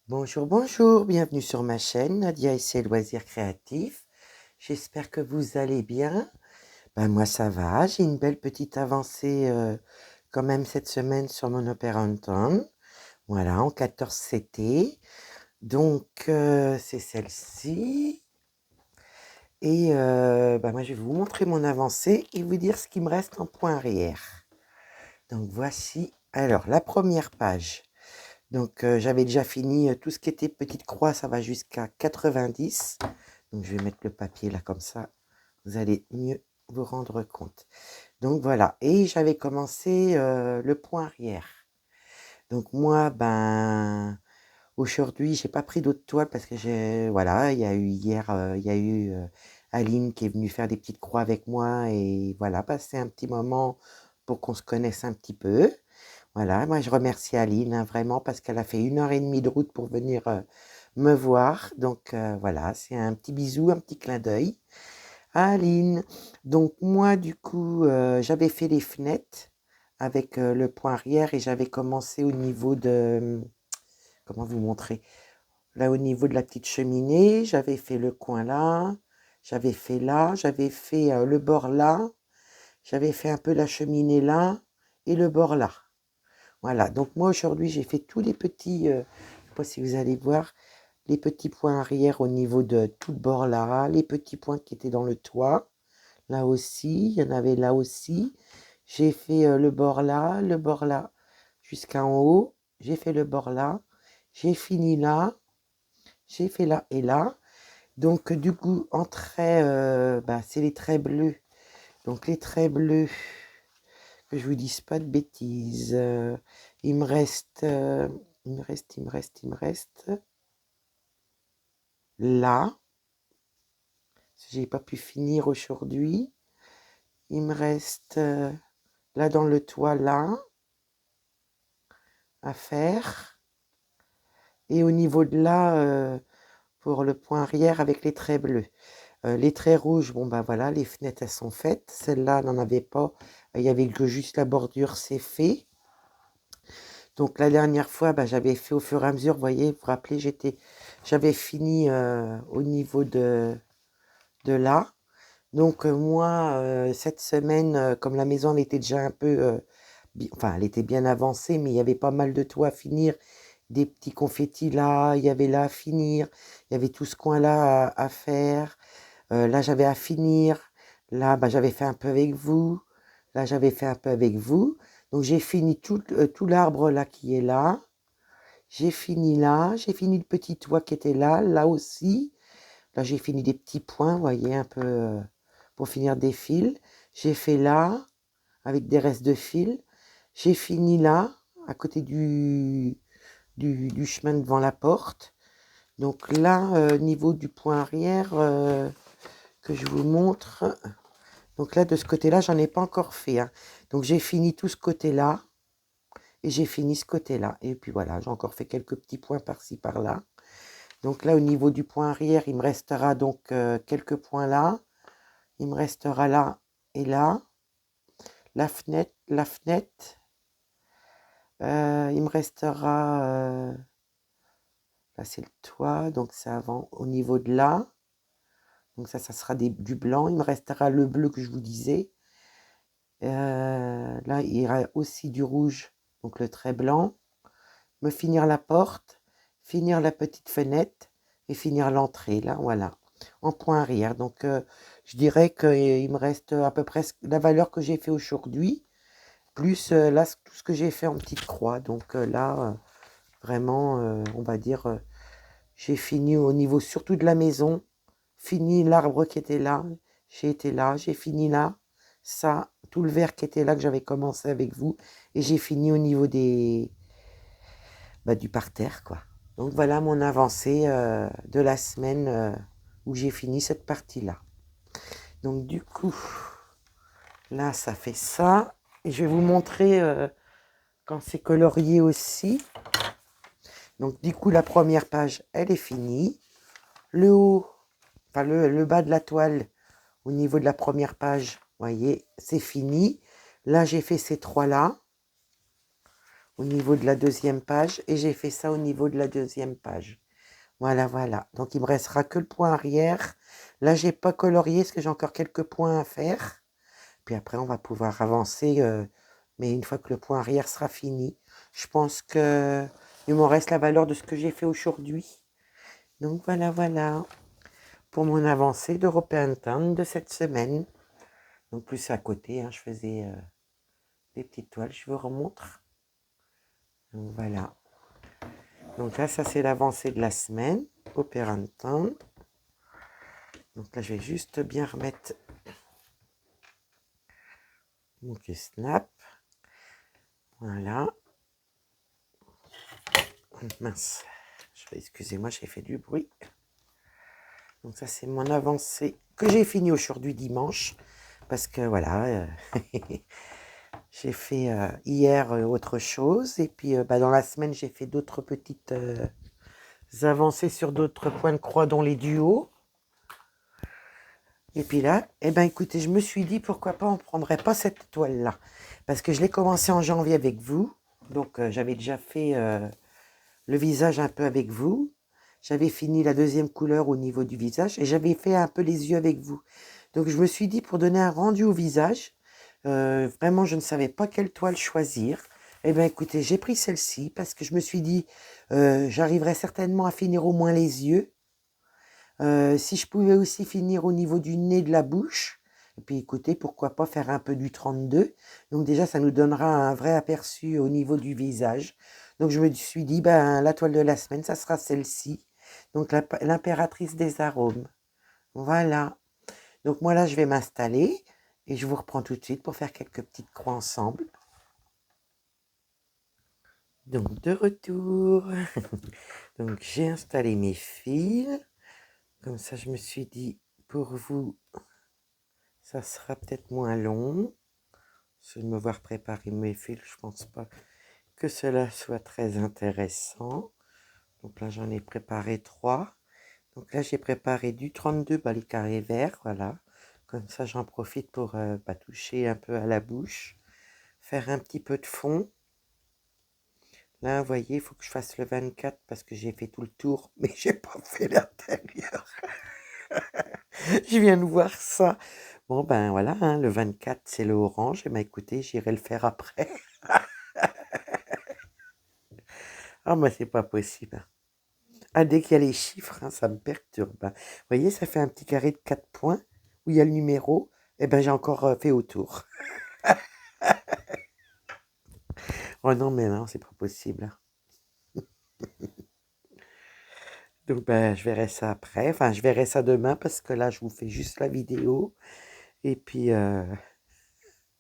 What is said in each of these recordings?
Bonjour, bonjour, bienvenue sur ma chaîne Nadia et ses loisirs créatifs. J'espère que vous allez bien. Ben moi ça va, j'ai une belle petite avancée quand même cette semaine sur mon Operanton. Voilà, en 14 CT. Donc c'est celle-ci. Et ben moi je vais vous montrer mon avancée et vous dire ce qui me reste en point arrière. Donc voici, alors la première page. Donc j'avais déjà fini tout ce qui était petite croix, ça va jusqu'à 90. Donc je vais mettre le papier là comme ça, vous allez mieux vous rendre compte. Donc voilà, et j'avais commencé le point arrière. Donc moi, ben aujourd'hui, j'ai pas pris d'autres toiles parce que voilà, il y a eu hier, il y a eu Aline qui est venue faire des petites croix avec moi et voilà, passer un petit moment pour qu'on se connaisse un petit peu. Voilà, moi je remercie Aline, hein, vraiment, parce qu'elle a fait 1 heure et demie de route pour venir me voir. Donc voilà, c'est un petit bisou, un petit clin d'œil à Aline. Donc moi, du coup, j'avais fait les fenêtres avec le point arrière et j'avais commencé au niveau de... Comment vous montrer? Là, au niveau de la petite cheminée, j'avais fait le coin là, j'avais fait là, j'avais fait le bord là, j'avais fait un peu la cheminée là et le bord là. Voilà, donc moi aujourd'hui j'ai fait tous les petits, je ne sais pas si vous allez voir, les petits points arrière au niveau de tout le bord là, les petits points qui étaient dans le toit, là aussi, il y en avait là aussi. J'ai fait le bord là, jusqu'en haut, j'ai fait le bord là, j'ai fini là, j'ai fait là et là. Donc du coup, en trait, bah, c'est les traits bleus. Donc les traits bleus, que je vous dise pas de bêtises. Il me reste, il me reste là. J'ai pas pu finir aujourd'hui. Il me reste là dans le toit là à faire. Et au niveau de là, pour le point arrière avec les traits bleus. Les traits rouges, bon bah voilà, les fenêtres elles sont faites. Celle-là n'en avait pas. Il y avait que juste la bordure, c'est fait. Donc la dernière fois, bah, j'avais fait au fur et à mesure, vous voyez, vous vous rappelez, j'avais fini au niveau de là. Donc moi, cette semaine, comme la maison elle était déjà un peu, enfin elle était bien avancée, mais il y avait pas mal de toits à finir, des petits confettis là, il y avait là à finir, il y avait tout ce coin-là à faire. Là j'avais à finir, là bah, j'avais fait un peu avec vous, là j'avais fait un peu avec vous. Donc j'ai fini tout l'arbre là qui est là. J'ai fini là, j'ai fini le petit toit qui était là, là aussi. Là, j'ai fini des petits points, vous voyez, un peu pour finir des fils. J'ai fait là, avec des restes de fils. J'ai fini là, à côté du chemin devant la porte. Donc là, niveau du point arrière, que je vous montre. Donc là, de ce côté-là, j'en ai pas encore fait, hein. Donc j'ai fini tout ce côté-là. Et j'ai fini ce côté-là. Et puis voilà, j'ai encore fait quelques petits points par-ci, par-là. Donc là, au niveau du point arrière, il me restera donc quelques points là. Il me restera là et là. La fenêtre. Il me restera... là, c'est le toit, donc c'est avant au niveau de là. Donc ça sera du blanc. Il me restera le bleu que je vous disais. Là, il y aura aussi du rouge, donc le trait blanc. Me finir la porte, finir la petite fenêtre et finir l'entrée, là, voilà, en point arrière. Donc, je dirais qu'il me reste à peu près la valeur que j'ai fait aujourd'hui, plus là, tout ce que j'ai fait en petite croix. Donc là, vraiment, on va dire, j'ai fini au niveau surtout de la maison, fini l'arbre qui était là, j'ai été là, j'ai fini là, ça, tout le verre qui était là que j'avais commencé avec vous, et j'ai fini au niveau du parterre, quoi. Donc voilà mon avancée de la semaine où j'ai fini cette partie-là. Donc du coup, là, ça fait ça. Et je vais vous montrer quand c'est colorié aussi. Donc du coup, la première page, elle est finie. Le haut, enfin le bas de la toile, au niveau de la première page, vous voyez, c'est fini. Là, j'ai fait ces trois-là. au niveau de la deuxième page et j'ai fait ça au niveau de la deuxième page. Voilà, voilà. Donc, il me restera que le point arrière. Là, j'ai pas colorié parce que j'ai encore quelques points à faire. Puis après, on va pouvoir avancer. Mais une fois que le point arrière sera fini, je pense que il me reste la valeur de ce que j'ai fait aujourd'hui. Donc, voilà, voilà. Pour mon avancée d'European Town de cette semaine. Donc, plus à côté, hein, je faisais des petites toiles. Je vous remontre. Donc, voilà. Donc là, ça, c'est l'avancée de la semaine au Town. Donc là, je vais juste bien remettre mon snap. Voilà. Mince. Excusez-moi, j'ai fait du bruit. Donc ça, c'est mon avancée que j'ai fini aujourd'hui dimanche. Parce que voilà, j'ai fait hier autre chose. Et puis dans la semaine, j'ai fait d'autres petites avancées sur d'autres points de croix, dont les duos. Et puis là, eh ben écoutez, je me suis dit pourquoi pas on prendrait pas cette toile-là. Parce que je l'ai commencé en janvier avec vous. Donc j'avais déjà fait le visage un peu avec vous. J'avais fini la deuxième couleur au niveau du visage et j'avais fait un peu les yeux avec vous. Donc je me suis dit pour donner un rendu au visage, vraiment je ne savais pas quelle toile choisir. Eh bien écoutez, j'ai pris celle-ci parce que je me suis dit j'arriverai certainement à finir au moins les yeux. Si je pouvais aussi finir au niveau du nez, de la bouche. Et puis écoutez, pourquoi pas faire un peu du 32. Donc déjà, ça nous donnera un vrai aperçu au niveau du visage. Donc je me suis dit, ben, la toile de la semaine, ça sera celle-ci. Donc l'impératrice des arômes. Voilà. Donc moi là, je vais m'installer et je vous reprends tout de suite pour faire quelques petites croix ensemble. Donc de retour. Donc j'ai installé mes fils. Comme ça, je me suis dit, pour vous, ça sera peut-être moins long. De me voir préparer mes fils, je pense pas que cela soit très intéressant. Donc là, j'en ai préparé 3. Donc là, j'ai préparé du 32, les carrés verts, voilà. Comme ça, j'en profite pour toucher un peu à la bouche. Faire un petit peu de fond. Là, vous voyez, il faut que je fasse le 24 parce que j'ai fait tout le tour, mais j'ai pas fait l'intérieur. Je viens de voir ça. Bon, ben voilà, hein, le 24, c'est le orange. Et ben écoutez, j'irai le faire après. Ah, moi, c'est pas possible. Ah, dès qu'il y a les chiffres, hein, ça me perturbe. Vous voyez, ça fait un petit carré de 4 points où il y a le numéro. Et ben j'ai encore fait autour. Oh non, mais non, c'est pas possible. Donc, ben, je verrai ça après. Enfin, je verrai ça demain parce que là, je vous fais juste la vidéo. Et puis, ben,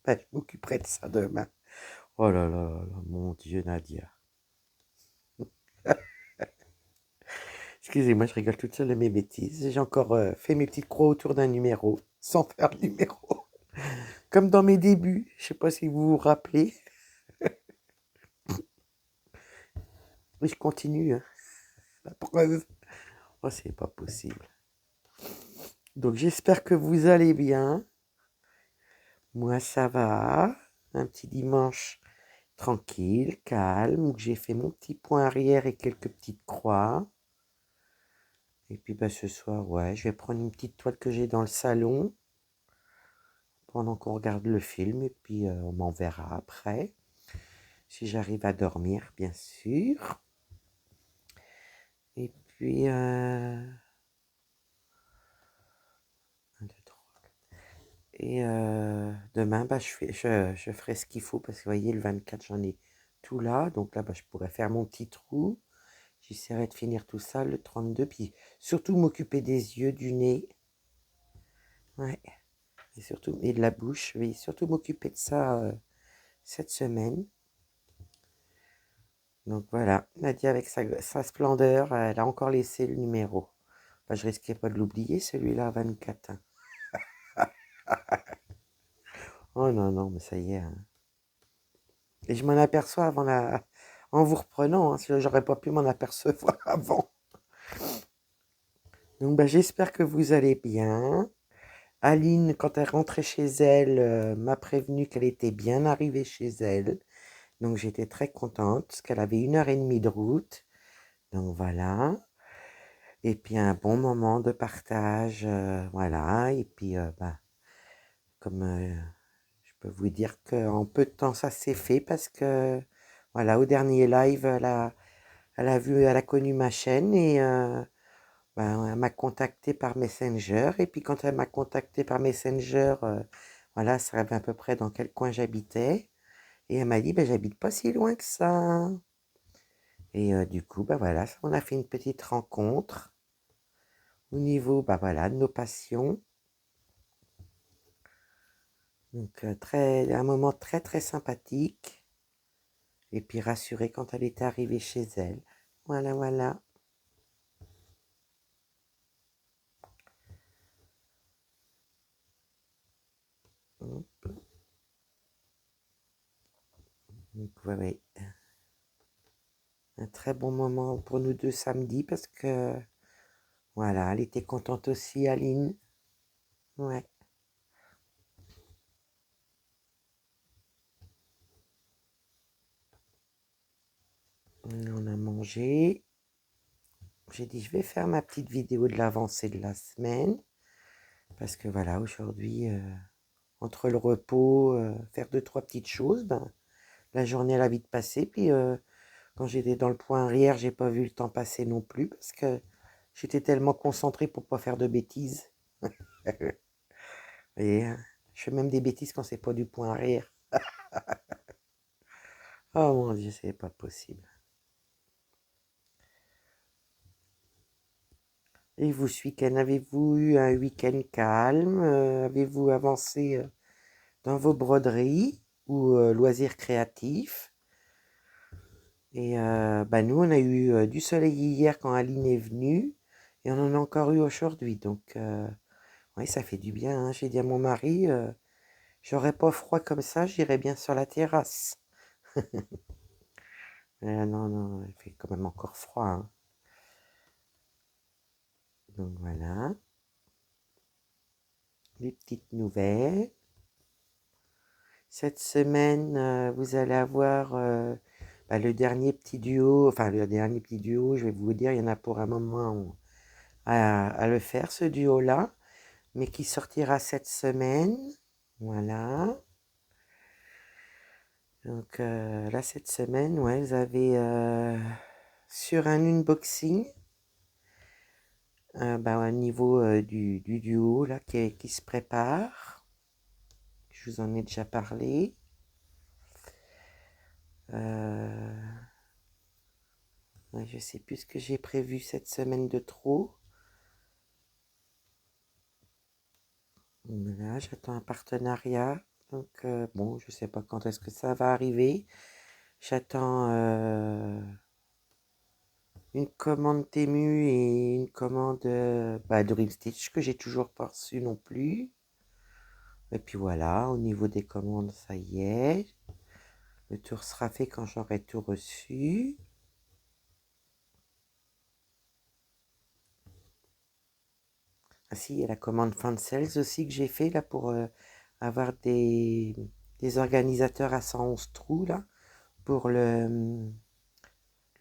je m'occuperai de ça demain. Oh là là là là, mon Dieu, Nadia. Excusez-moi, je rigole toute seule de mes bêtises. J'ai encore fait mes petites croix autour d'un numéro, sans faire le numéro. Comme dans mes débuts. Je sais pas si vous vous rappelez. Oui, je continue. Hein. La preuve. Oh, c'est pas possible. Donc, j'espère que vous allez bien. Moi, ça va. Un petit dimanche tranquille, calme, où j'ai fait mon petit point arrière et quelques petites croix. Et puis, ce soir, ouais, je vais prendre une petite toile que j'ai dans le salon pendant qu'on regarde le film. Et puis, on m'en verra après. Si j'arrive à dormir, bien sûr. Et puis, 1, 2, 3. Et demain, je ferai ce qu'il faut parce que vous voyez, le 24, j'en ai tout là. Donc là, je pourrais faire mon petit trou. J'essaierai de finir tout ça, le 32. Puis surtout m'occuper des yeux, du nez. Ouais. Et surtout, et de la bouche. Je vais surtout m'occuper de ça cette semaine. Donc voilà, Nadia avec sa splendeur, elle a encore laissé le numéro. Je risquais pas de l'oublier, celui-là, 24. Oh non, non, mais ça y est. Hein. Et je m'en aperçois en vous reprenant, hein, sinon j'aurais pas pu m'en apercevoir avant. Donc j'espère que vous allez bien. Aline, quand elle rentrait chez elle, m'a prévenu qu'elle était bien arrivée chez elle. Donc j'étais très contente parce qu'elle avait 1 heure et demie de route. Donc voilà. Et puis un bon moment de partage, voilà. Et puis bah, comme je peux vous dire qu'en peu de temps ça s'est fait parce que voilà, au dernier live, elle a connu ma chaîne et ben, elle m'a contacté par Messenger. Et puis quand elle m'a contacté par Messenger, voilà, elle savait à peu près dans quel coin j'habitais. Et elle m'a dit, ben, j'habite pas si loin que ça. Et du coup, bah voilà, on a fait une petite rencontre au niveau, bah voilà, de nos passions. Donc un moment très très sympathique. Et puis rassurée quand elle était arrivée chez elle. Voilà, voilà. Donc, ouais, ouais. Un très bon moment pour nous deux samedi parce que voilà, elle était contente aussi, Aline. Ouais. On a mangé. J'ai dit, je vais faire ma petite vidéo de l'avancée de la semaine. Parce que voilà, aujourd'hui, entre le repos, faire 2, 3 petites choses, ben, la journée elle a vite passé. Puis quand j'étais dans le point arrière, j'ai pas vu le temps passer non plus parce que j'étais tellement concentrée pour pas faire de bêtises. Et je fais même des bêtises quand c'est pas du point arrière. Oh mon Dieu, c'est pas possible. Et vous, ce week-end, avez-vous eu un week-end calme? Avez-vous avancé dans vos broderies ou loisirs créatifs? Et bah nous, on a eu du soleil hier quand Aline est venue et on en a encore eu aujourd'hui. Donc, oui, ça fait du bien, hein. J'ai dit à mon mari, j'aurais pas froid comme ça, j'irais bien sur la terrasse. Non, non, il fait quand même encore froid, hein. Donc voilà, les petites nouvelles. Cette semaine, vous allez avoir bah, le dernier petit duo, enfin le dernier petit duo, je vais vous dire, il y en a pour un moment à le faire, ce duo-là, mais qui sortira cette semaine. Voilà. Donc là, cette semaine, ouais, vous avez sur un unboxing, bah, au niveau du duo là, qui se prépare. Je vous en ai déjà parlé. Ouais, je sais plus ce que j'ai prévu cette semaine de trop. Voilà, j'attends un partenariat. Donc, bon, je sais pas quand est-ce que ça va arriver. J'attends une commande Temu et une commande bah, Dream Stitch que j'ai toujours pas reçu non plus. Et puis voilà, au niveau des commandes, ça y est. Le tour sera fait quand j'aurai tout reçu. Ah si, il y a la commande fan sales aussi que j'ai fait là pour avoir des organisateurs à 111 trous là pour le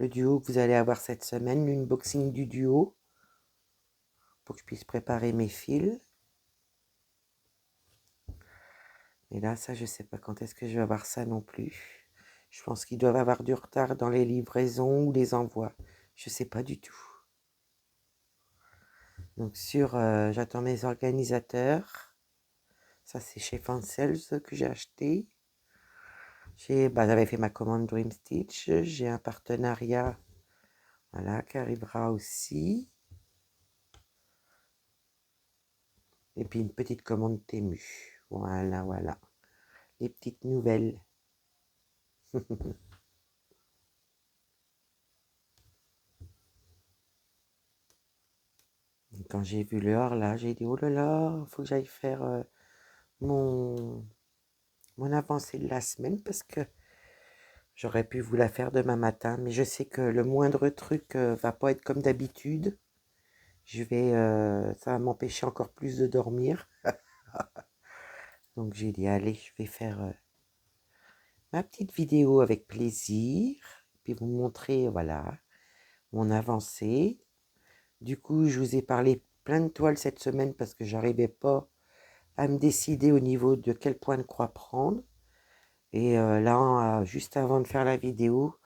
duo que vous allez avoir cette semaine, l'unboxing du duo pour que je puisse préparer mes fils. Et là, ça, je sais pas quand est-ce que je vais avoir ça non plus. Je pense qu'ils doivent avoir du retard dans les livraisons ou les envois. Je sais pas du tout. Donc j'attends mes organisateurs. Ça, c'est chez Fancels que j'ai acheté. J'avais fait ma commande Dream Stitch. J'ai un partenariat, voilà, qui arrivera aussi. Et puis une petite commande Temu. Voilà, voilà. Les petites nouvelles. Quand j'ai vu l'heure, là, j'ai dit, oh là là, il faut que j'aille faire mon, mon avancée de la semaine parce que j'aurais pu vous la faire demain matin, mais je sais que le moindre truc va pas être comme d'habitude. Ça va m'empêcher encore plus de dormir. Donc j'ai dit, allez, je vais faire ma petite vidéo avec plaisir, puis vous montrer, voilà, mon avancée. Du coup, je vous ai parlé plein de toiles cette semaine parce que j'arrivais pas à me décider au niveau de quel point de croix prendre. Et là, juste avant de faire la vidéo,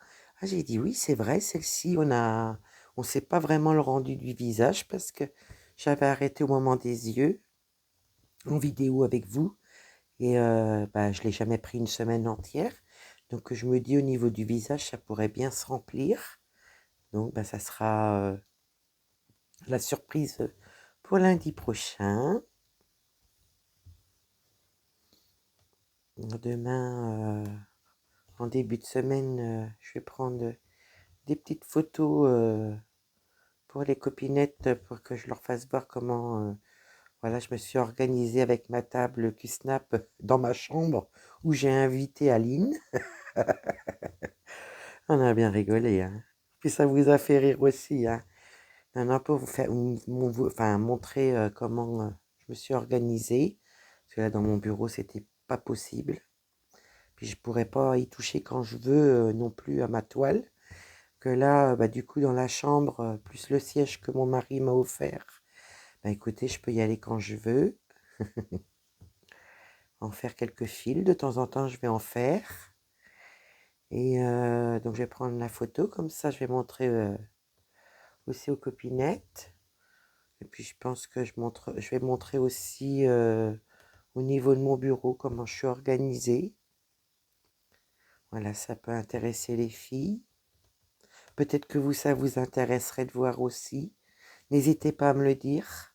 j'ai dit oui, c'est vrai, celle-ci, on sait pas vraiment le rendu du visage parce que j'avais arrêté au moment des yeux en vidéo avec vous et je l'ai jamais pris une semaine entière. Donc je me dis au niveau du visage, ça pourrait bien se remplir. Donc ça sera la surprise pour lundi prochain. Demain, en début de semaine, je vais prendre des petites photos pour les copinettes pour que je leur fasse voir comment voilà, je me suis organisée avec ma table QSnap dans ma chambre où j'ai invité Aline. On a bien rigolé, hein. Puis ça vous a fait rire aussi, hein. Non, non, pour vous faire, enfin, montrer comment je me suis organisée. Parce que là, dans mon bureau, c'était pas possible. Puis je pourrais pas y toucher quand je veux non plus à ma toile. Que là, du coup, dans la chambre, plus le siège que mon mari m'a offert, écoutez, je peux y aller quand je veux. En faire quelques fils. De temps en temps, je vais en faire. Et donc, je vais prendre la photo. Comme ça, je vais montrer aussi aux copinettes. Et puis, je pense que je vais montrer aussi au niveau de mon bureau comment je suis organisée. Voilà, ça peut intéresser les filles. Peut-être que vous, ça vous intéresserait de voir aussi. N'hésitez pas à me le dire.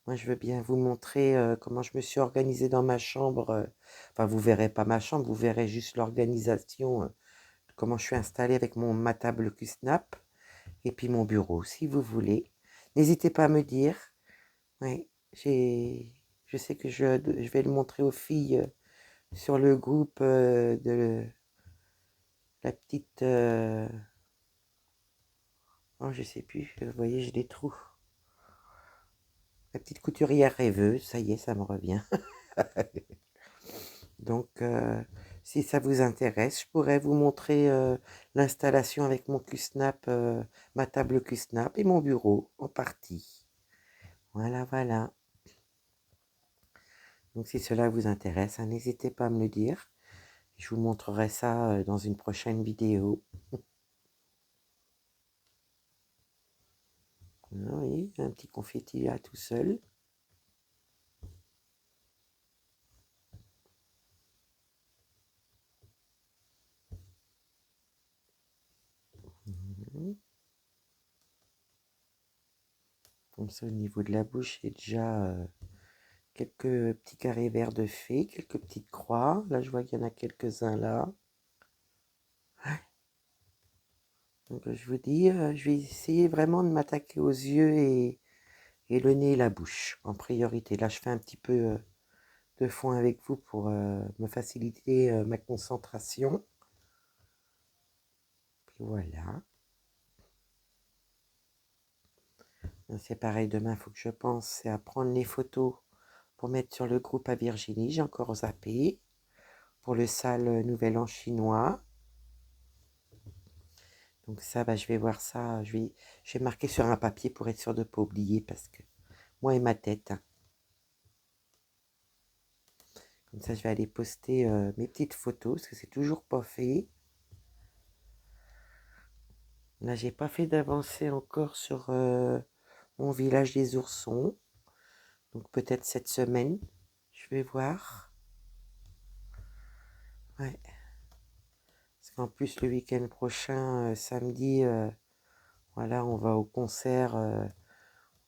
Moi, je veux bien vous montrer comment je me suis organisée dans ma chambre. Enfin, vous verrez pas ma chambre, vous verrez juste l'organisation, comment je suis installée avec ma table QSnap et puis mon bureau, si vous voulez. N'hésitez pas à me dire. Ouais, je sais que je vais le montrer aux filles sur le groupe de la petite... oh, je sais plus, vous voyez, j'ai des trous. La petite couturière rêveuse, ça y est, ça me revient. Donc, si ça vous intéresse, je pourrais vous montrer l'installation avec mon QSnap, ma table QSnap et mon bureau en partie. Voilà, voilà. Donc, si cela vous intéresse, hein, n'hésitez pas à me le dire. Je vous montrerai ça dans une prochaine vidéo. Oui, un petit confetti là tout seul. Mhm. Comme ça, au niveau de la bouche, j'ai déjà quelques petits carrés verts de fée, quelques petites croix. Là, je vois qu'il y en a quelques-uns là. Donc, je vous dis, je vais essayer vraiment de m'attaquer aux yeux et le nez et la bouche en priorité. Là, je fais un petit peu de fond avec vous pour me faciliter ma concentration. Puis voilà. C'est pareil, demain, il faut que je pense à prendre les photos pour mettre sur le groupe à Virginie. J'ai encore zappé pour le sale Nouvel An chinois. Donc ça, je vais voir ça. Je vais marquer sur un papier pour être sûr de ne pas oublier parce que moi et ma tête, hein. Comme ça, je vais aller poster mes petites photos parce que c'est toujours pas fait. Là, j'ai pas fait d'avancée encore sur mon village des oursons. Donc peut-être cette semaine, je vais voir. Ouais. Parce qu'en plus, le week-end prochain, samedi, voilà, on va au concert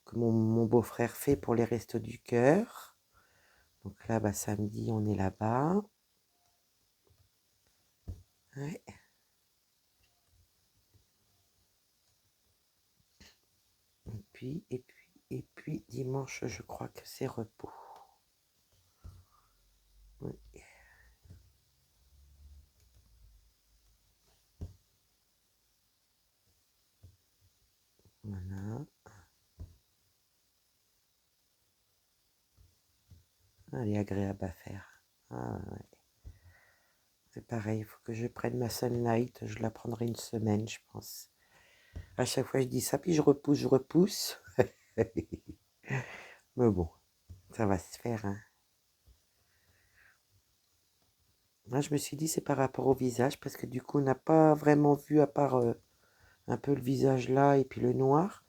que mon beau-frère fait pour les Restos du Cœur. Donc là, samedi, on est là-bas. Ouais. Et puis, dimanche, je crois que c'est repos. Oui. Voilà. Elle est agréable à faire. Ah, ouais. C'est pareil, il faut que je prenne ma Sunlight. Je la prendrai une semaine, je pense. À chaque fois, je dis ça, puis je repousse, je repousse. Mais bon, ça va se faire, hein. Moi, je me suis dit, c'est par rapport au visage, parce que du coup, on n'a pas vraiment vu, à part un peu le visage là, et puis le noir.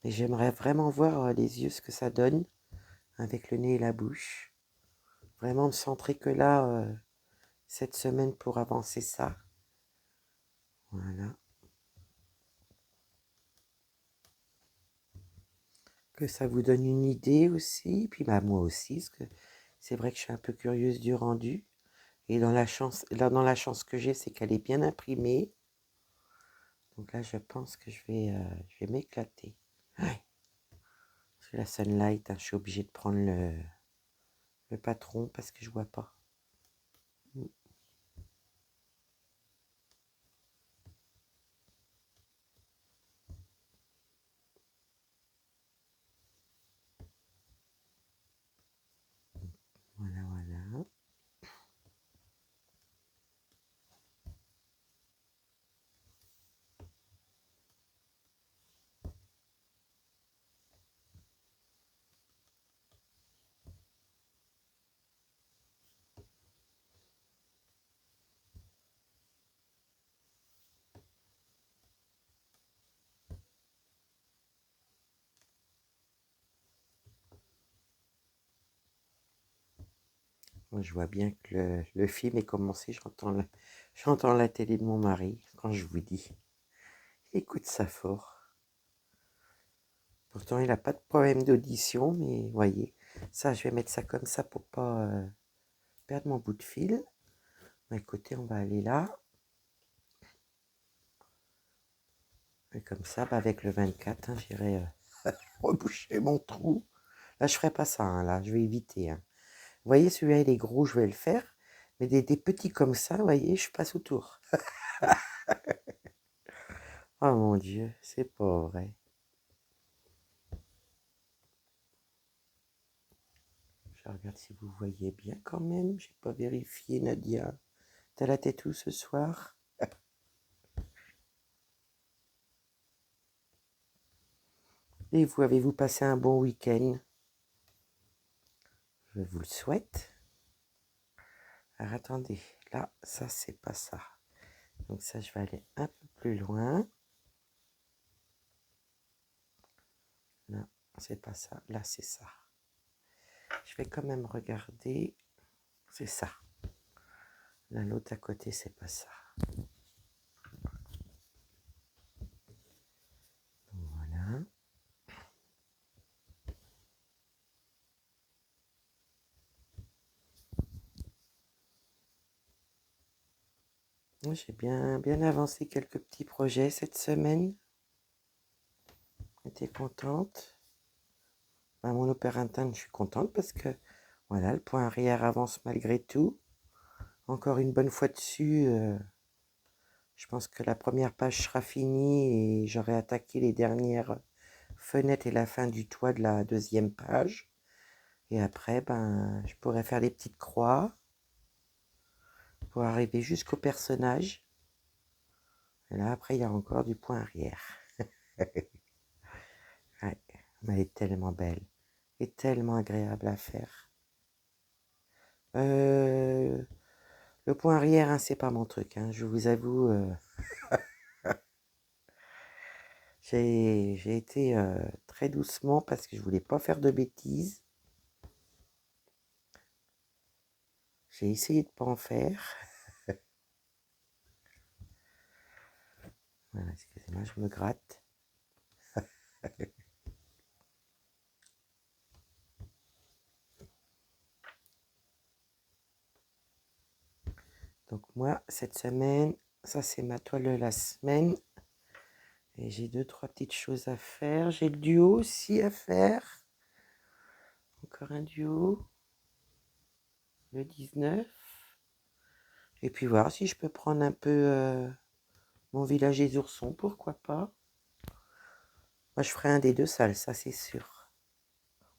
Mais j'aimerais vraiment voir les yeux, ce que ça donne, avec le nez et la bouche. Vraiment me centrer que là, cette semaine, pour avancer ça. Voilà. Que ça vous donne une idée aussi, puis bah, moi aussi, parce que c'est vrai que je suis un peu curieuse du rendu. Et dans la chance, là, dans la chance que j'ai, c'est qu'elle est bien imprimée. Donc là, je pense que je vais m'éclater. Ouais. Parce que la Sunlight, hein, je suis obligée de prendre le patron parce que je vois pas. Voilà, voilà. Moi, je vois bien que le film est commencé. J'entends la télé de mon mari quand je vous dis. Écoute ça fort. Pourtant, il n'a pas de problème d'audition, mais voyez, ça, je vais mettre ça comme ça pour pas perdre mon bout de fil. Bah, écoutez, on va aller là. Et comme ça, bah, avec le 24, hein, j'irai reboucher mon trou. Là, je ferai pas ça, hein, là, je vais éviter. Hein. Vous voyez, celui-là, il est gros, je vais le faire. Mais des petits comme ça, vous voyez, je passe autour. Oh mon Dieu, c'est pas vrai. Je regarde si vous voyez bien quand même. J'ai pas vérifié, Nadia. T'as la tête où ce soir? Et vous, avez-vous passé un bon week-end? Je vous le souhaite. Alors attendez, là, ça, c'est pas ça. Donc ça, je vais aller un peu plus loin. Non, c'est pas ça. Là, c'est ça. Je vais quand même regarder. C'est ça. Là, l'autre à côté, c'est pas ça. Voilà. J'ai bien avancé quelques petits projets cette semaine. J'étais contente. Bah, mon opéra interne, je suis contente parce que voilà, le point arrière avance malgré tout. Encore une bonne fois dessus, je pense que la première page sera finie et j'aurai attaqué les dernières fenêtres et la fin du toit de la deuxième page. Et après, ben, je pourrais faire des petites croix pour arriver jusqu'au personnage. Et là, après, il y a encore du point arrière. Ouais, mais elle est tellement belle et tellement agréable à faire. Le point arrière, hein, c'est pas mon truc, hein, je vous avoue. J'ai été très doucement parce que je voulais pas faire de bêtises. J'ai essayé de pas en faire. Voilà, excusez-moi, je me gratte. Donc moi, cette semaine, ça c'est ma toile de la semaine. Et j'ai 2-3 petites choses à faire. J'ai le duo aussi à faire. Encore un duo. Le 19. Et puis voir si je peux prendre un peu mon village des oursons, pourquoi pas. Moi, je ferai un des deux salles, ça c'est sûr.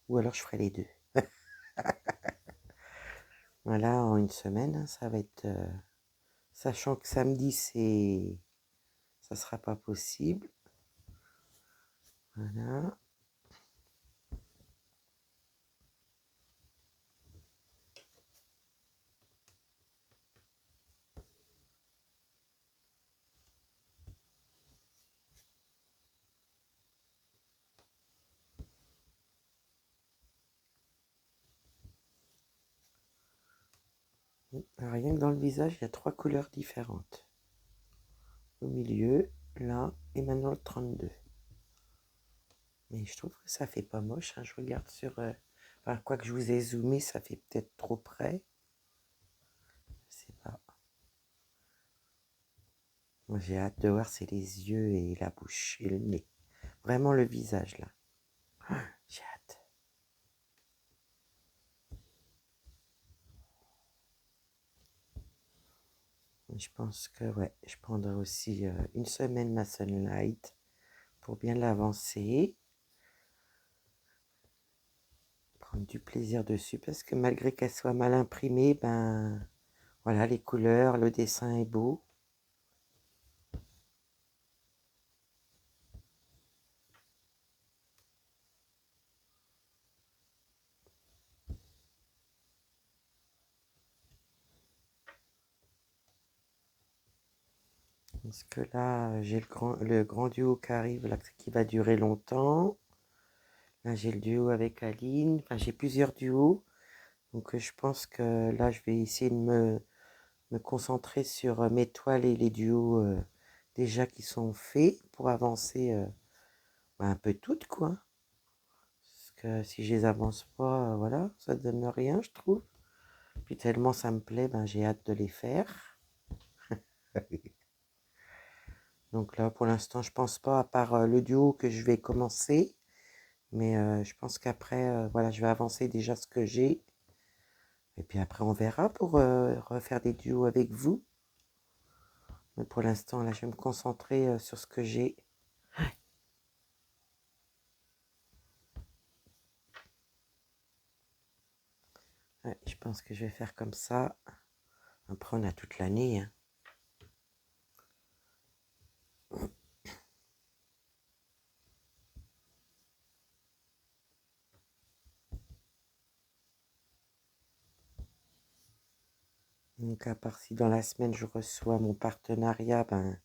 Ou alors je ferai les deux. Voilà, en une semaine, hein, ça va être sachant que samedi, ça sera pas possible. Voilà. Alors, rien que dans le visage, il y a 3 couleurs différentes. Au milieu, là, et maintenant le 32. Mais je trouve que ça fait pas moche, hein. Je regarde sur... enfin, quoi que je vous ai zoomé, ça fait peut-être trop près. Je sais pas. Moi, j'ai hâte de voir, c'est les yeux et la bouche et le nez. Vraiment le visage, là. Ah, j'ai hâte. Je pense que, ouais, je prendrai aussi une semaine ma Sunlight pour bien l'avancer. Prendre du plaisir dessus parce que malgré qu'elle soit mal imprimée, ben voilà, les couleurs, le dessin est beau. Parce que là, j'ai le grand duo qui arrive, là, qui va durer longtemps. Là, j'ai le duo avec Aline. Enfin, j'ai plusieurs duos. Donc, je pense que là, je vais essayer de me concentrer sur mes toiles et les duos déjà qui sont faits pour avancer un peu toutes, quoi. Parce que si je les avance pas, voilà, ça donne rien, je trouve. Puis tellement ça me plaît, ben, j'ai hâte de les faire. Donc là, pour l'instant, je pense pas, à part le duo que je vais commencer. Mais je pense qu'après, voilà, je vais avancer déjà ce que j'ai. Et puis après, on verra pour refaire des duos avec vous. Mais pour l'instant, là, je vais me concentrer sur ce que j'ai. Ouais, je pense que je vais faire comme ça. Après, on a toute l'année, hein. Donc, à part si dans la semaine, je reçois mon partenariat, ben,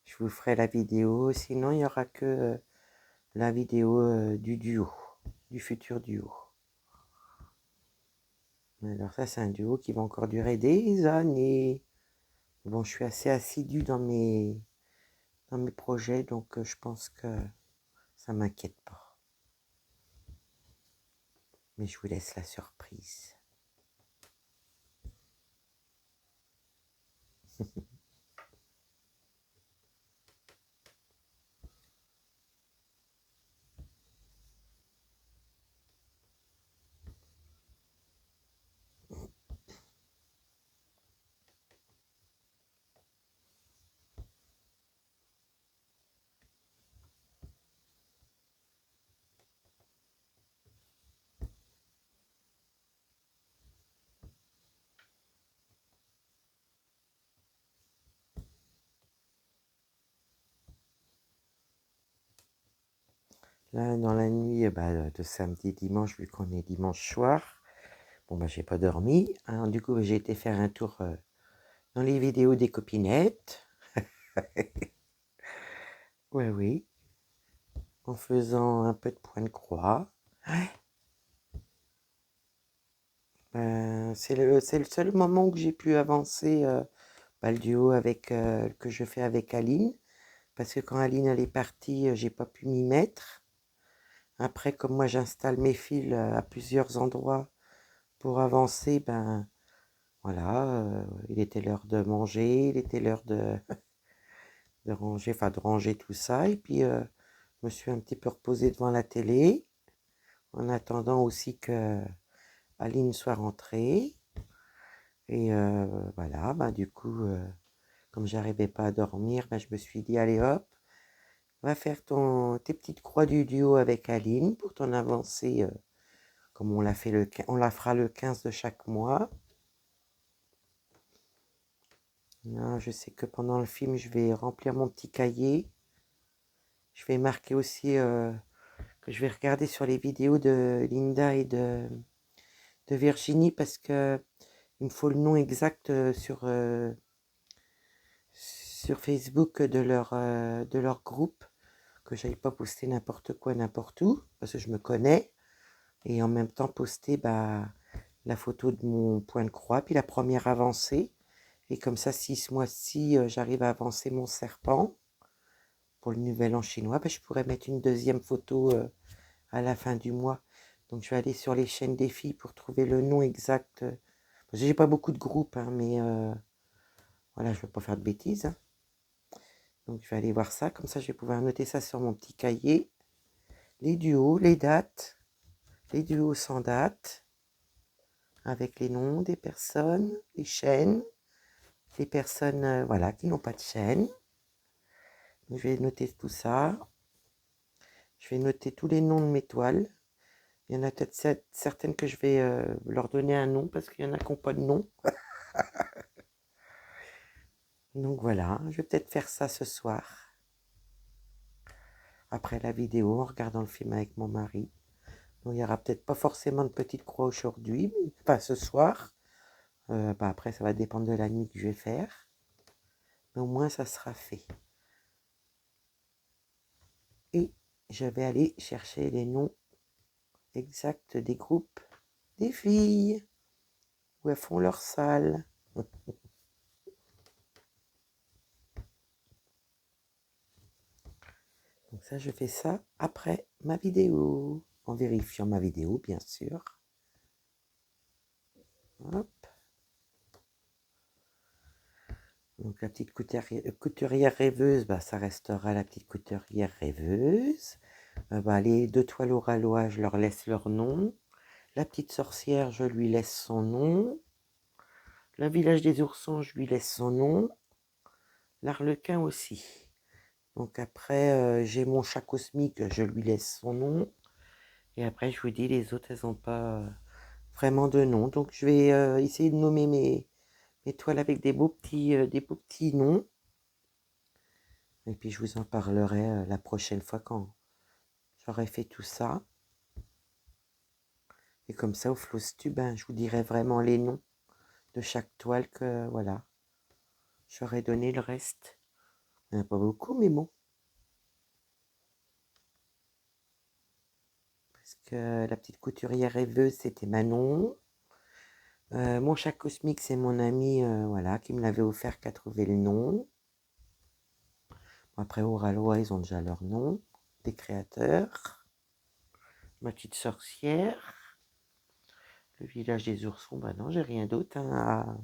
je vous ferai la vidéo. Sinon, il n'y aura que la vidéo du duo, du futur duo. Alors ça, c'est un duo qui va encore durer des années. Bon, je suis assez assidue dans mes projets, donc je pense que ça m'inquiète pas. Mais je vous laisse la surprise. Là, dans la nuit de samedi, dimanche, vu qu'on est dimanche soir, bon, j'ai pas dormi, hein. Du coup, j'ai été faire un tour dans les vidéos des copinettes. Ouais, oui, en faisant un peu de point de croix. C'est le seul moment où j'ai pu avancer le duo que je fais avec Aline. Parce que quand Aline elle est partie, j'ai pas pu m'y mettre. Après, comme moi j'installe mes fils à plusieurs endroits pour avancer, ben voilà, il était l'heure de manger, il était l'heure de ranger tout ça. Et puis, je me suis un petit peu reposée devant la télé, en attendant aussi que Aline soit rentrée. Et voilà, du coup, comme j'arrivais pas à dormir, je me suis dit, allez hop, va faire tes petites croix du duo avec Aline pour ton avancée, comme on la fera le 15 de chaque mois. Non, je sais que pendant le film, je vais remplir mon petit cahier. Je vais marquer aussi que je vais regarder sur les vidéos de Linda et de Virginie parce que il me faut le nom exact sur Facebook de leur groupe, que j'aille pas poster n'importe quoi n'importe où, parce que je me connais, et en même temps poster la photo de mon point de croix, puis la première avancée, et comme ça, si ce mois-ci, j'arrive à avancer mon serpent pour le nouvel an chinois, je pourrais mettre une deuxième photo à la fin du mois. Donc je vais aller sur les chaînes des filles pour trouver le nom exact. Parce que j'ai pas beaucoup de groupes, hein, mais voilà, je ne veux pas faire de bêtises, hein. Donc je vais aller voir ça, comme ça je vais pouvoir noter ça sur mon petit cahier. Les duos, les dates, les duos sans date, avec les noms des personnes, les chaînes, les personnes voilà, qui n'ont pas de chaîne. Donc, je vais noter tout ça. Je vais noter tous les noms de mes toiles. Il y en a peut-être certaines que je vais leur donner un nom, parce qu'il y en a qui n'ont pas de nom. Donc voilà, je vais peut-être faire ça ce soir, après la vidéo, en regardant le film avec mon mari. Donc il n'y aura peut-être pas forcément de petite croix aujourd'hui, pas ce soir. Après, ça va dépendre de la nuit que je vais faire. Mais au moins, ça sera fait. Et je vais aller chercher les noms exacts des groupes des filles, où elles font leur salle. Donc ça, je fais ça après ma vidéo, en vérifiant ma vidéo, bien sûr. Hop. Donc la petite couturière rêveuse, ça restera la petite couturière rêveuse. Les deux toiles au ralois, je leur laisse leur nom. La petite sorcière, je lui laisse son nom. Le village des oursons, je lui laisse son nom. L'arlequin aussi. Donc après, j'ai mon chat cosmique, je lui laisse son nom. Et après, je vous dis, les autres, elles n'ont pas vraiment de nom. Donc je vais essayer de nommer mes toiles avec des beaux petits noms. Et puis je vous en parlerai la prochaine fois quand j'aurai fait tout ça. Et comme ça, au Flowstube, je vous dirai vraiment les noms de chaque toile que, voilà, j'aurais donné le reste. Il n'y en a pas beaucoup, mais bon. Parce que la petite couturière rêveuse, c'était Manon. Mon chat cosmique, c'est mon ami, voilà, qui me l'avait offert, qui a trouvé le nom. Après, au Ralois, ils ont déjà leur nom, des créateurs. Ma petite sorcière. Le village des oursons, non, j'ai rien d'autre, hein,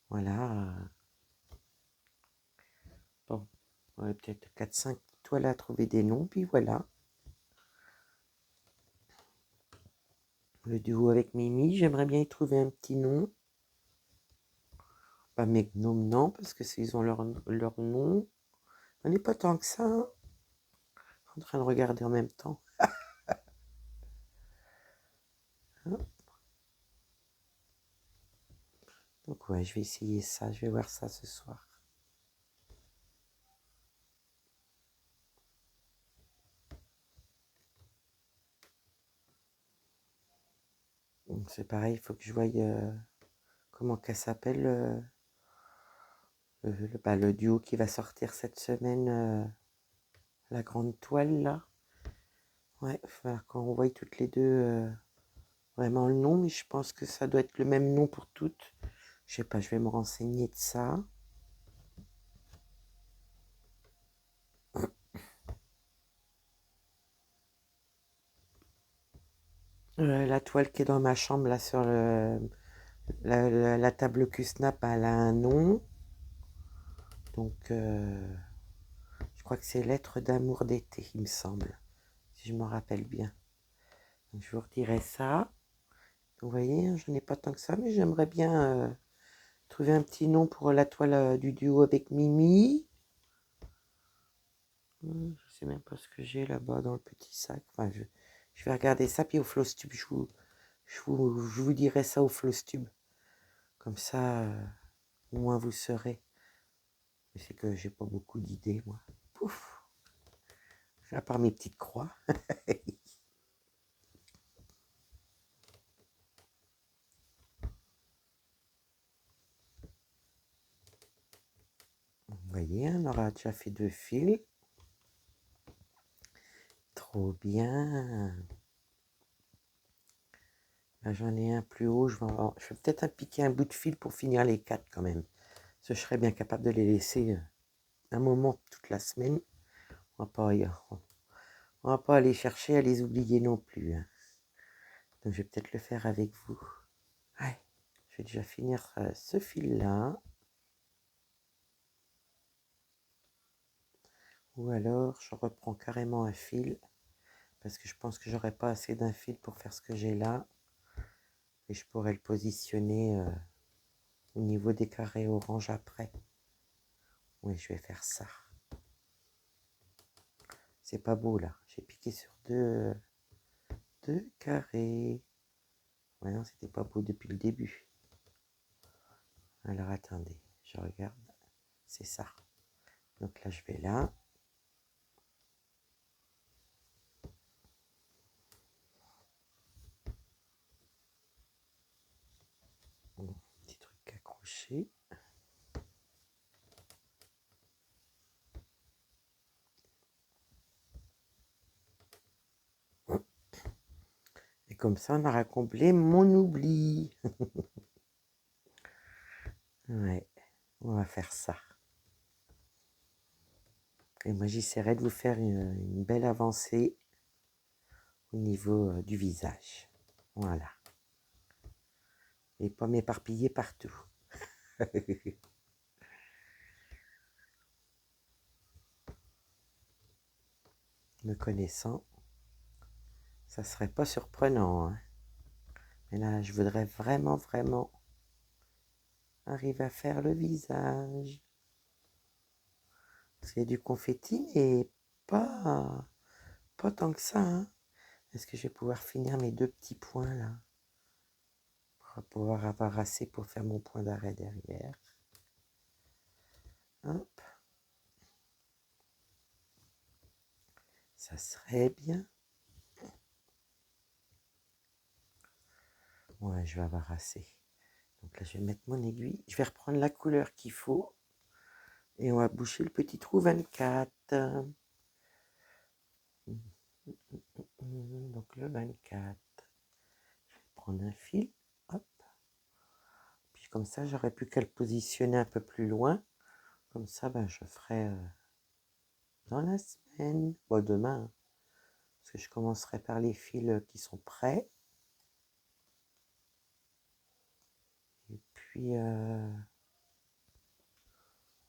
voilà. Bon, ouais, peut-être 4-5 toiles à trouver des noms, puis voilà. Le duo avec Mimi, j'aimerais bien y trouver un petit nom. Pas mes gnomes, non, parce que ils ont leur nom. On n'est pas tant que ça, hein. En train de regarder en même temps. Hein. Donc ouais, je vais essayer ça, je vais voir ça ce soir. Donc c'est pareil, il faut que je voie comment qu'elle s'appelle, le duo qui va sortir cette semaine, la grande toile là. Ouais, il va falloir qu'on voie toutes les deux vraiment le nom, mais je pense que ça doit être le même nom pour toutes. Je sais pas, je vais me renseigner de ça. La toile qui est dans ma chambre, là, sur la table Q-Snap, elle a un nom. Donc, je crois que c'est Lettres d'amour d'été, il me semble, si je me rappelle bien. Donc, je vous redirai ça. Vous voyez, je n'ai pas tant que ça, mais j'aimerais bien trouver un petit nom pour la toile du duo avec Mimi. Je sais même pas ce que j'ai là-bas dans le petit sac. Enfin, je vais regarder ça, puis au Flowstube, je vous dirai ça au Flowstube. Comme ça, au moins vous saurez. Mais c'est que j'ai pas beaucoup d'idées, moi. Pouf! À part mes petites croix. Vous voyez, on aura déjà fait 2 fils. Trop bien. Là, j'en ai un plus haut. Je vais peut-être piquer un bout de fil pour finir les 4 quand même. Je serais bien capable de les laisser un moment toute la semaine. On va pas aller chercher à les oublier non plus, hein. Donc je vais peut-être le faire avec vous. Ouais, je vais déjà finir ce fil-là. Ou alors je reprends carrément un fil. Parce que je pense que j'aurai pas assez d'un fil pour faire ce que j'ai là. Et je pourrais le positionner au niveau des carrés orange après. Oui, je vais faire ça. C'est pas beau là. J'ai piqué sur deux carrés. Ouais, non, c'était pas beau depuis le début. Alors attendez, je regarde. C'est ça. Donc là, je vais là. Bon, petit truc accroché. Et comme ça, on aura comblé mon oubli. Ouais, on va faire ça. Et moi, j'essaierai de vous faire une belle avancée au niveau du visage. Voilà. Et pas m'éparpiller partout. Me connaissant, ça serait pas surprenant, hein. Mais là, je voudrais vraiment arriver à faire le visage. C'est du confetti, mais pas tant que ça, hein. Est-ce que je vais pouvoir finir mes 2 petits points là? Pour pouvoir avoir assez pour faire mon point d'arrêt derrière. Hop. Ça serait bien. Ouais, je vais avoir assez. Donc là, je vais mettre mon aiguille. Je vais reprendre la couleur qu'il faut. Et on va boucher le petit trou 24. Donc le 24. Je vais prendre un fil. Hop. Puis comme ça, j'aurais plus qu'à le positionner un peu plus loin. Comme ça, ben, je ferai dans la semaine. Bon, demain. Hein, parce que je commencerai par les fils qui sont prêts. Et puis,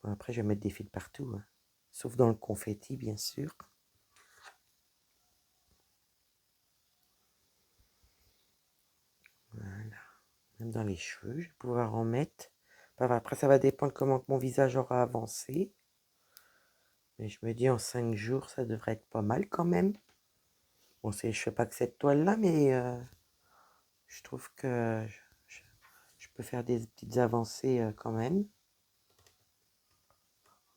bon, après, je vais mettre des fils partout. Hein. Sauf dans le confetti, bien sûr. Voilà. Même dans les cheveux, je vais pouvoir en mettre. Enfin, après, ça va dépendre comment mon visage aura avancé. Mais je me dis, en 5 jours, ça devrait être pas mal quand même. Bon, je fais pas que cette toile-là, mais je trouve que je peux faire des petites avancées quand même.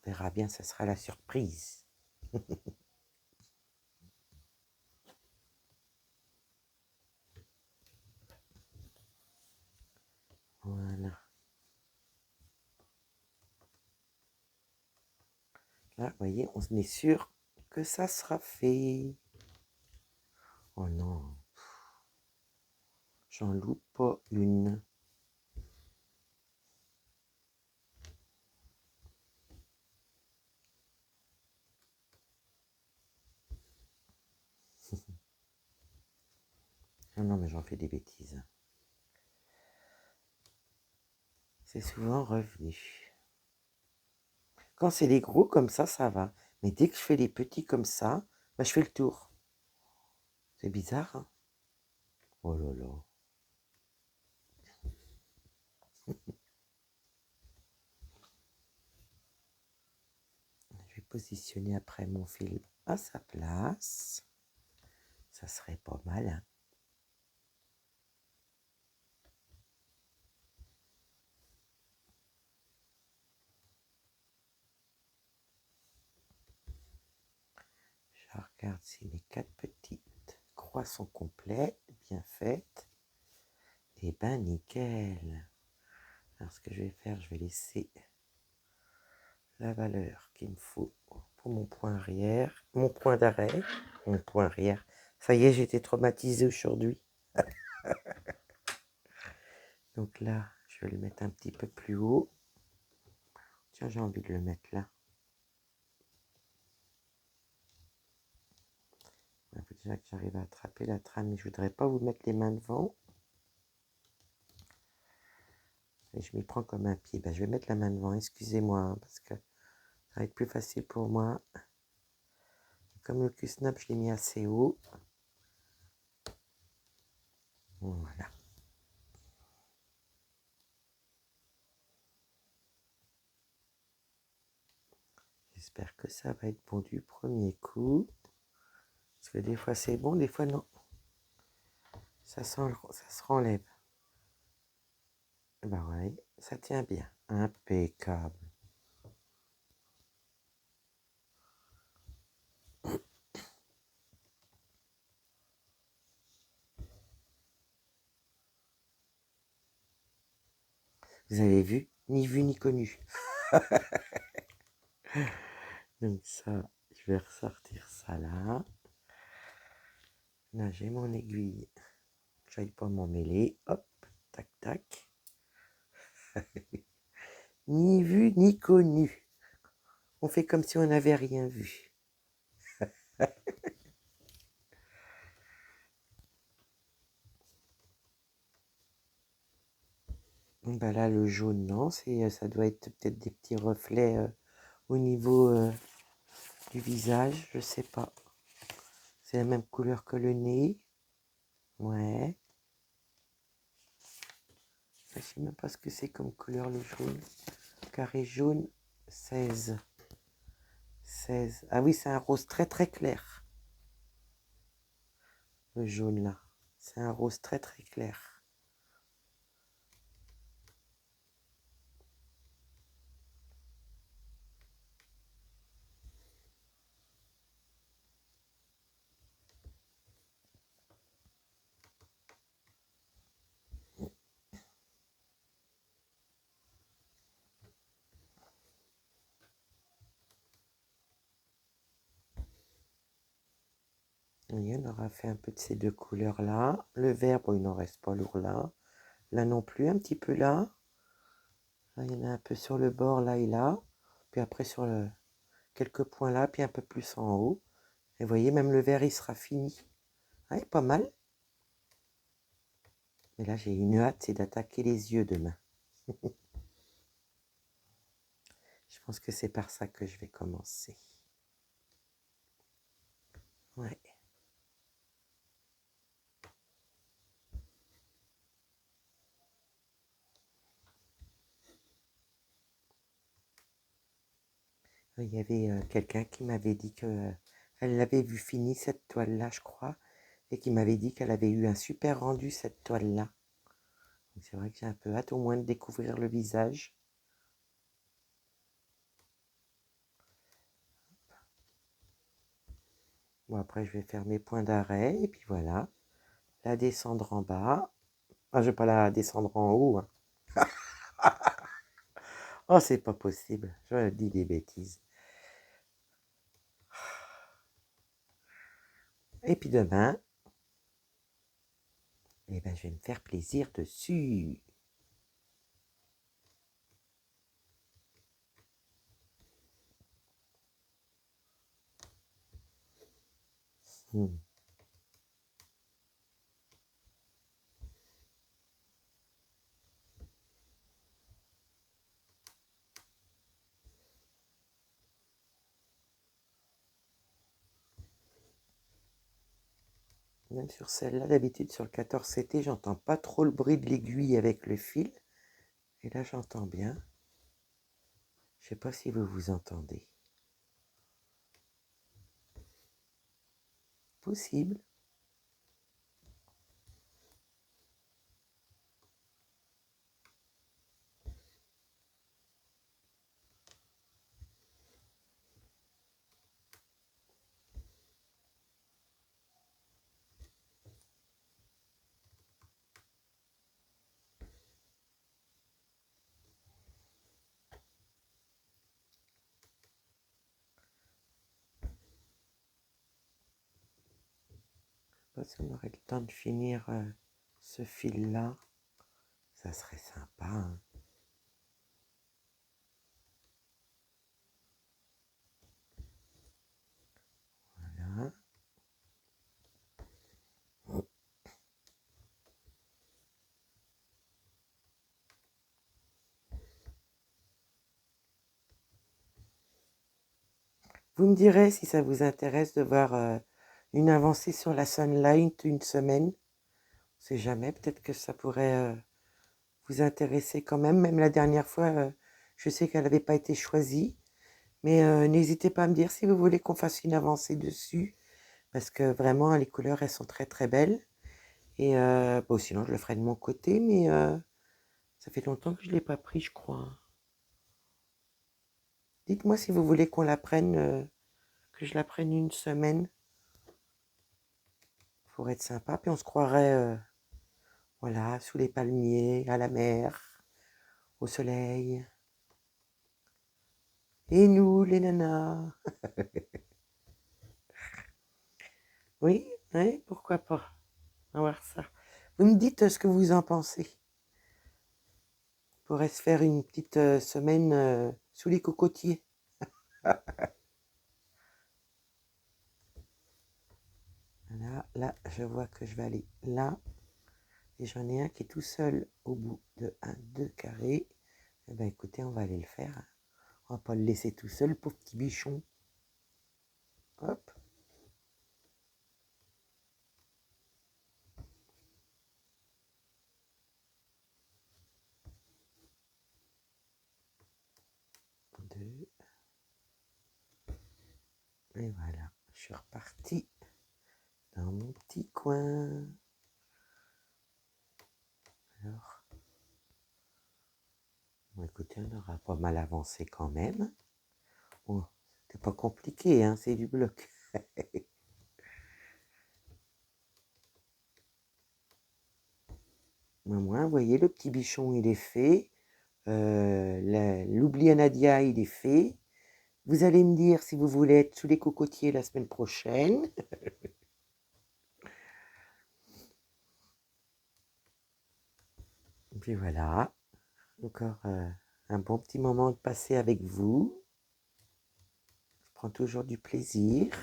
On verra bien, ça sera la surprise. Voilà. Là, vous voyez, on est sûr que ça sera fait. Oh non. J'en loupe pas une. Ah non, mais j'en fais des bêtises. C'est souvent revenu. Quand c'est les gros comme ça va. Mais dès que je fais les petits comme ça, bah, je fais le tour. C'est bizarre, hein? Oh là là. Je vais positionner après mon fil à sa place. Ça serait pas mal, hein? regarde si mes 4 petites croix sont complètes, bien faites. Et ben nickel. Alors ce que je vais faire, je vais laisser la valeur qu'il me faut pour mon point arrière, mon point d'arrêt, mon point arrière. Ça y est, j'ai été traumatisée aujourd'hui. Donc là, je vais le mettre un petit peu plus haut. Tiens, j'ai envie de le mettre là. Il faut déjà que j'arrive à attraper la trame, mais je voudrais pas vous mettre les mains devant. Et je m'y prends comme un pied. Ben, je vais mettre la main devant, excusez-moi, hein, parce que ça va être plus facile pour moi. Comme le Q-Snap, je l'ai mis assez haut. Voilà. J'espère que ça va être bon du premier coup. Parce que des fois c'est bon, des fois non. Ça se renlève. Ben ouais, ça tient bien. Impeccable. Vous avez vu ni connu. Donc ça, je vais ressortir ça là. Là, j'ai mon aiguille. J'aille pas m'en mêler. Hop, tac, tac. Ni vu ni connu. On fait comme si on n'avait rien vu. Ben là, le jaune, non, ça doit être peut-être des petits reflets au niveau du visage, je sais pas. C'est la même couleur que le nez. Ouais. Je sais même pas ce que c'est comme couleur le jaune. Carré jaune, 16. 16. Ah oui, c'est un rose très très clair. Le jaune là. C'est un rose très très clair. Oui, on aura fait un peu de ces deux couleurs là. Le vert, bon, il n'en reste pas lourd là. Là non plus, un petit peu là. Là, il y en a un peu sur le bord là et là. Puis après sur quelques points là, puis un peu plus en haut. Et vous voyez, même le vert, il sera fini. Ouais, pas mal. Mais là, j'ai une hâte, c'est d'attaquer les yeux demain. Je pense que c'est par ça que je vais commencer. Ouais. Il y avait quelqu'un qui m'avait dit que elle l'avait vu finie cette toile-là, je crois, et qui m'avait dit qu'elle avait eu un super rendu cette toile-là. C'est vrai que j'ai un peu hâte au moins de découvrir le visage. Bon, après, je vais faire mes points d'arrêt, et puis voilà. La descendre en bas. Ah, je vais pas la descendre en haut, hein. Oh, c'est pas possible. Je dis des bêtises. Et puis demain, eh ben, je vais me faire plaisir dessus. Hmm. Même sur celle-là, d'habitude sur le 14CT, j'entends pas trop le bruit de l'aiguille avec le fil. Et là, j'entends bien. Je sais pas si vous vous entendez. Possible. pas si on aurait le temps de finir ce fil-là. Ça serait sympa, hein. Voilà. Vous me direz si ça vous intéresse de voir une avancée sur la Sunlight une semaine. On ne sait jamais, peut-être que ça pourrait vous intéresser quand même. Même la dernière fois, je sais qu'elle n'avait pas été choisie. Mais n'hésitez pas à me dire si vous voulez qu'on fasse une avancée dessus. Parce que vraiment, les couleurs, elles sont très très belles. Et bon, sinon, je le ferai de mon côté. Mais ça fait longtemps que je ne l'ai pas pris, je crois. Dites-moi si vous voulez qu'on la prenne, que je la prenne une semaine. Pour être sympa. Puis on se croirait, voilà, sous les palmiers, à la mer, au soleil. Et nous, les nanas. Oui, oui, pourquoi pas. On va voir ça. Vous me dites ce que vous en pensez. On pourrait se faire une petite semaine sous les cocotiers. Là, je vois que je vais aller là. Et j'en ai un qui est tout seul au bout de 2 carrés. Eh bien, écoutez, on va aller le faire. On va pas le laisser tout seul, pauvre petit bichon. Hop. Deux. Et voilà, je suis reparti dans mon petit coin. Alors, bon, écoutez, on aura pas mal avancé quand même. Bon, c'est pas compliqué, hein, c'est du bloc. Au moins, vous voyez, le petit bichon, il est fait. L'oubli à Nadia, il est fait. Vous allez me dire si vous voulez être sous les cocotiers la semaine prochaine. Et puis voilà, encore un bon petit moment de passer avec vous. Je prends toujours du plaisir.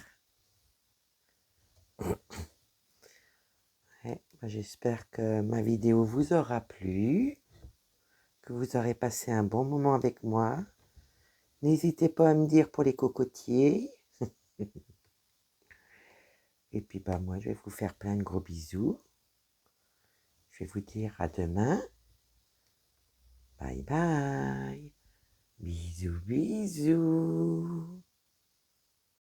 Ouais, j'espère que ma vidéo vous aura plu, que vous aurez passé un bon moment avec moi. N'hésitez pas à me dire pour les cocotiers. Et puis moi, je vais vous faire plein de gros bisous. Je vais vous dire à demain. Bye bye. Bisous, bisous.